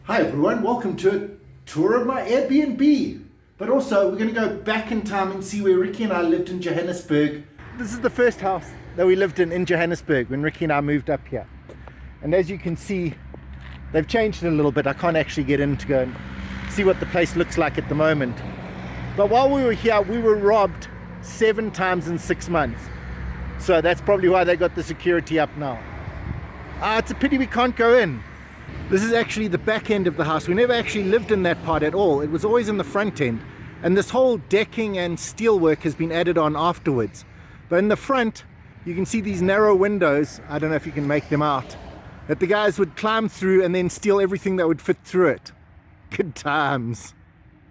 Hi everyone, welcome to a tour of my Airbnb. But also we're going to go back in time and see where Riki and I lived in Johannesburg. This is the first house that we lived in Johannesburg when Riki and I moved up here. And as you can see, they've changed it a little bit. I can't actually get in to go and see what the place looks like at the moment. But while we were here, we were robbed 7 times in 6 months. So that's probably why they got the security up now. It's a pity we can't go in. This is actually the back end of the house. We never actually lived in that part at all. It was always in the front end. And this whole decking and steelwork has been added on afterwards. But in the front, you can see these narrow windows. I don't know if you can make them out. That the guys would climb through and then steal everything that would fit through it. Good times.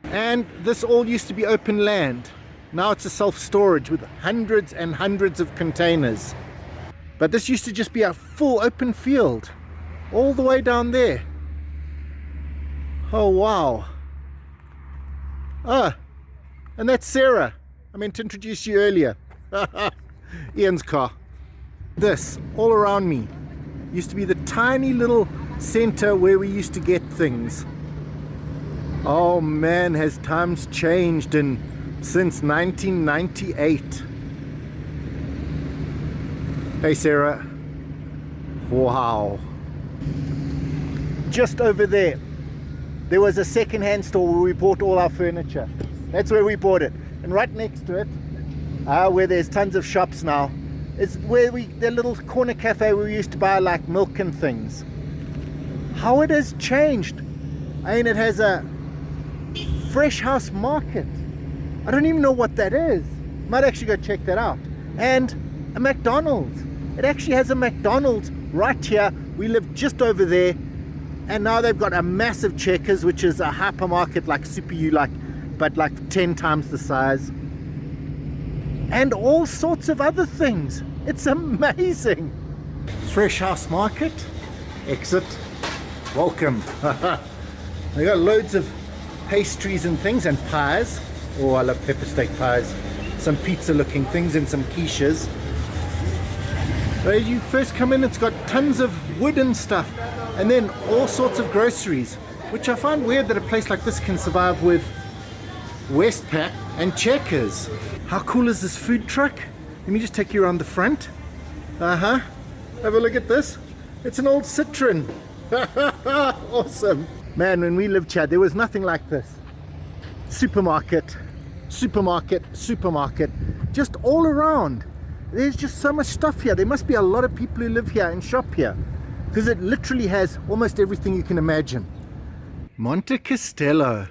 And this all used to be open land. Now it's a self-storage with hundreds and hundreds of containers. But this used to just be a full open field. All the way down there. Oh wow. And that's Sarah. I meant to introduce you earlier. Ian's car. This all around me used to be the tiny little center where we used to get things. Oh man, has times changed since 1998. Hey Sarah. Wow. Just over there was a second-hand store where we bought all our furniture. That's where we bought it. And right next to it, where there's tons of shops now, is where the little corner cafe where we used to buy like milk and things. How it has changed. I mean, it has a fresh house market. I don't even know what that is. Might actually go check that out. And a McDonald's. It actually has a McDonald's right here. We live just over there. And now they've got a massive Checkers, which is a hypermarket like Super U, but like 10 times the size. And all sorts of other things. It's amazing. Fresh house market. Exit. Welcome. They got loads of pastries and things and pies. Oh, I love pepper steak pies. Some pizza looking things and some quiches. As you first come in, it's got tons of wooden stuff. And then all sorts of groceries, which I find weird that a place like this can survive with Westpac and Checkers. How cool is this food truck? Let me just take you around the front. Have a look at this. It's an old Citroen. Awesome. Man, when we lived here, there was nothing like this. Supermarket, supermarket, supermarket, just all around. There's just so much stuff here. There must be a lot of people who live here and shop here, because it literally has almost everything you can imagine. Monte Castello.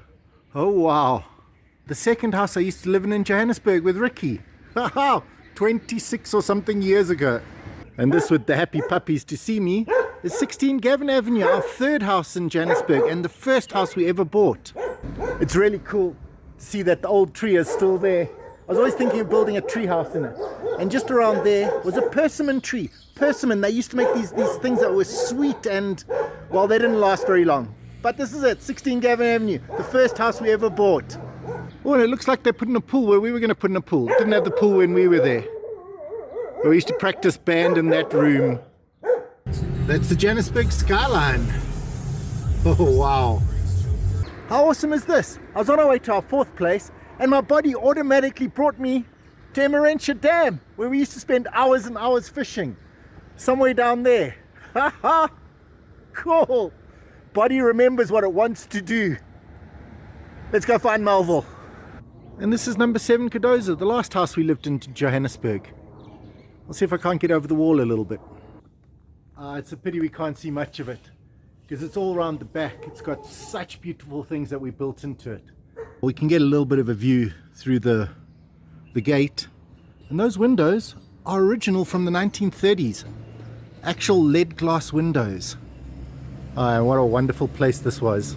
Oh wow. The second house I used to live in Johannesburg with Riki. 26 or something years ago. And this with the happy puppies to see me is 16 Gavin Avenue, our third house in Johannesburg and the first house we ever bought. It's really cool to see that the old tree is still there. I was always thinking of building a tree house in it. And just around there was a persimmon tree. Persimmon, they used to make these things that were sweet and, well, they didn't last very long. But this is it, 16 Gavin Avenue, the first house we ever bought. Oh, and it looks like they put in a pool where we were going to put in a pool. Didn't have the pool when we were there. But we used to practice band in that room. That's the Johannesburg skyline. Oh, wow. How awesome is this? I was on our way to our 4th place, and my body automatically brought me to Emerentia Dam, where we used to spend hours and hours fishing. Somewhere down there. Haha! Cool! Body remembers what it wants to do. Let's go find Melville. And this is number 7 Cardozo, the last house we lived in Johannesburg. I'll see if I can't get over the wall a little bit. It's a pity we can't see much of it, because it's all around the back. It's got such beautiful things that we built into it. We can get a little bit of a view through the gate. And those windows are original from the 1930s. Actual lead glass windows. What a wonderful place this was.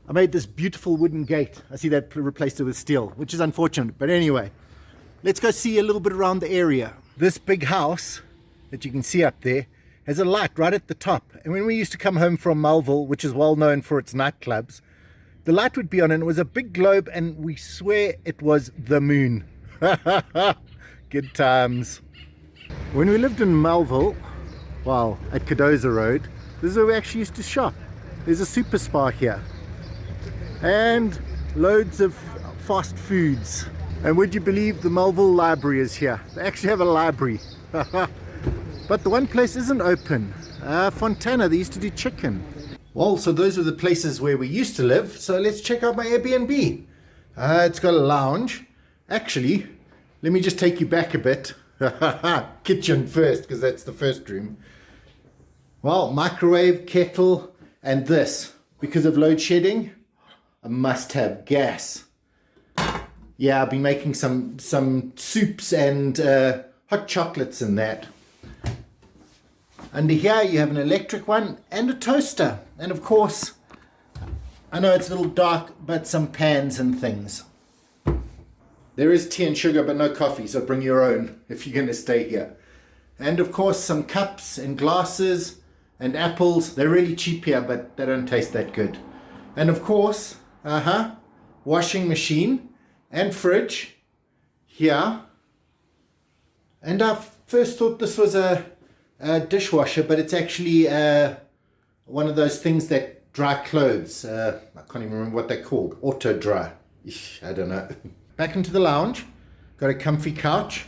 I made this beautiful wooden gate. I see that replaced it with steel, which is unfortunate. But anyway, let's go see a little bit around the area. This big house that you can see up there has a light right at the top. And when we used to come home from Melville, which is well known for its nightclubs, the light would be on and it was a big globe and we swear it was the moon. Good times. When we lived in Melville, well, at Cadoza Road. This is where we actually used to shop. There's a super spa here. And loads of fast foods. And would you believe the Melville Library is here? They actually have a library. But the one place isn't open. Fontana, they used to do chicken. Well, so those are the places where we used to live. So let's check out my Airbnb. It's got a lounge. Actually, let me just take you back a bit. Kitchen first, because that's the first room. Well, microwave, kettle, and this. Because of load shedding, I must have gas. Yeah, I've been making some soups and hot chocolates and that. Under here you have an electric one and a toaster. And of course, I know it's a little dark, but some pans and things. There is tea and sugar, but no coffee, so bring your own if you're going to stay here. And of course, some cups and glasses and apples. They're really cheap here, but they don't taste that good. And of course, washing machine and fridge here. And I first thought this was a dishwasher, but it's actually one of those things that dry clothes. I can't even remember what they're called. Auto dry. I don't know. Back into the lounge. Got a comfy couch,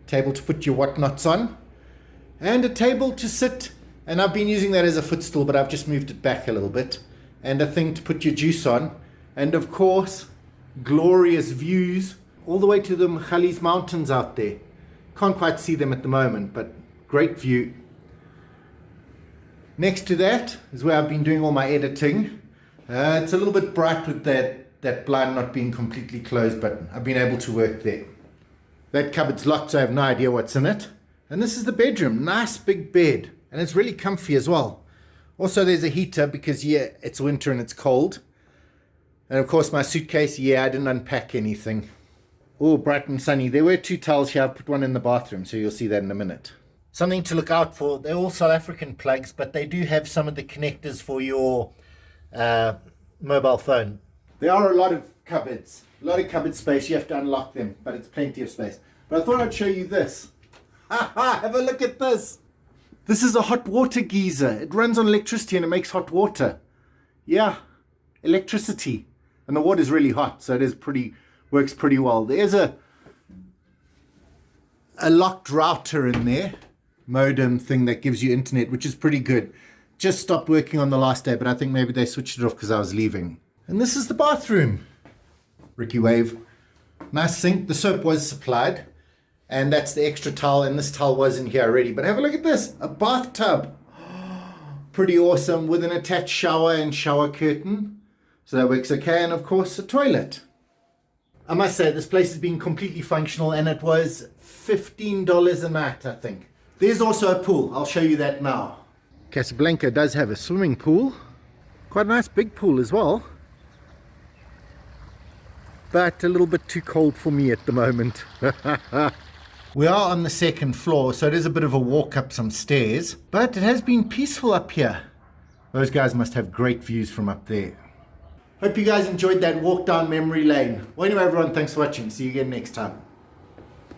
table to put your whatnots on, and a table to sit. And I've been using that as a footstool, but I've just moved it back a little bit. And a thing to put your juice on. And of course, glorious views all the way to the Mkhalis Mountains out there. Can't quite see them at the moment, but great view. Next to that is where I've been doing all my editing. It's a little bit bright with that blind not being completely closed, but I've been able to work there. That cupboard's locked, so I have no idea what's in it. And this is the bedroom. Nice big bed. And it's really comfy as well. Also, there's a heater because, yeah, it's winter and it's cold. And of course, my suitcase, yeah, I didn't unpack anything. Oh, bright and sunny. There were 2 towels here. I've put one in the bathroom, so you'll see that in a minute. Something to look out for. They're all South African plugs, but they do have some of the connectors for your mobile phone. There are a lot of cupboards. A lot of cupboard space. You have to unlock them, but it's plenty of space. But I thought I'd show you this. Have a look at this. This is a hot water geyser. It runs on electricity and it makes hot water. Yeah, electricity. And the water's really hot, so works pretty well. There's a locked router in there, modem thing that gives you internet, which is pretty good. Just stopped working on the last day, but I think maybe they switched it off because I was leaving. And this is the bathroom. Riki wave. Nice sink. The soap was supplied. And that's the extra towel, and this towel was in here already. But have a look at this, a bathtub. Pretty awesome, with an attached shower and shower curtain. So that works okay, and of course a toilet. I must say, this place has been completely functional, and it was $15 a night, I think. There's also a pool, I'll show you that now. Casablanca does have a swimming pool. Quite a nice big pool as well. But a little bit too cold for me at the moment. We are on the 2nd floor, so it is a bit of a walk up some stairs, but it has been peaceful up here. Those guys must have great views from up there. Hope you guys enjoyed that walk down memory lane. Well, anyway, everyone, thanks for watching. See you again next time.